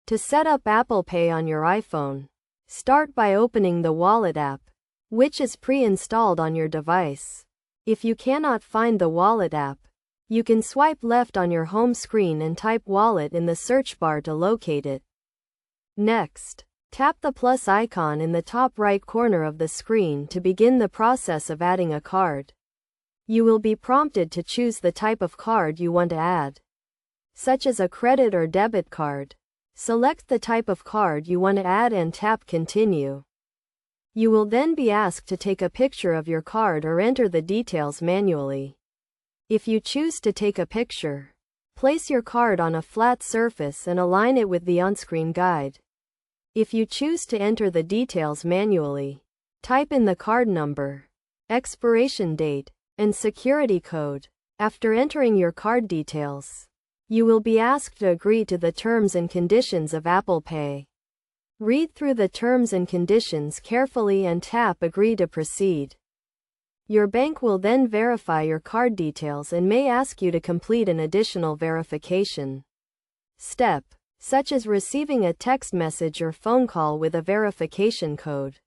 To set up Apple Pay on your iPhone, start by opening the Wallet app, which is pre-installed on your device. If you cannot find the Wallet app, you can swipe left on your home screen and type Wallet in the search bar to locate it. Next, tap the plus icon in the top right corner of the screen to begin the process of adding a card. You will be prompted to choose the type of card you want to add, such as a credit or debit card. Select the type of card you want to add and tap Continue. You will then be asked to take a picture of your card or enter the details manually. If you choose to take a picture, place your card on a flat surface and align it with the on-screen guide. If you choose to enter the details manually, type in the card number, expiration date, and security code. After entering your card details, you will be asked to agree to the terms and conditions of Apple Pay. Read through the terms and conditions carefully and tap Agree to proceed. Your bank will then verify your card details and may ask you to complete an additional verification step, such as receiving a text message or phone call with a verification code.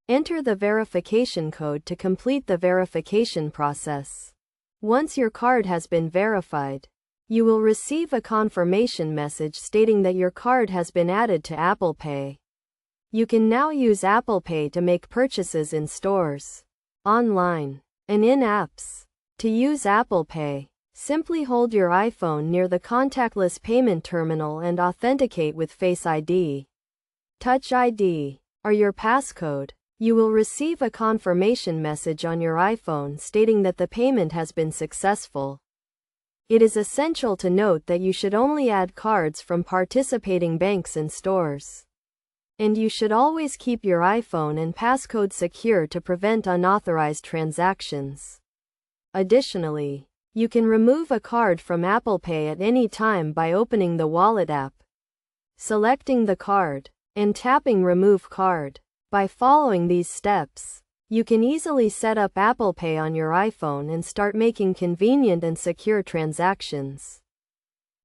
Enter the verification code to complete the verification process. Once your card has been verified, you will receive a confirmation message stating that your card has been added to Apple Pay. You can now use Apple Pay to make purchases in stores, online, and in apps. To use Apple Pay, simply hold your iPhone near the contactless payment terminal and authenticate with Face ID, Touch ID, or your passcode. You will receive a confirmation message on your iPhone stating that the payment has been successful. It is essential to note that you should only add cards from participating banks and stores. And you should always keep your iPhone and passcode secure to prevent unauthorized transactions. Additionally, you can remove a card from Apple Pay at any time by opening the Wallet app, selecting the card, and tapping Remove Card. By following these steps, you can easily set up Apple Pay on your iPhone and start making convenient and secure transactions.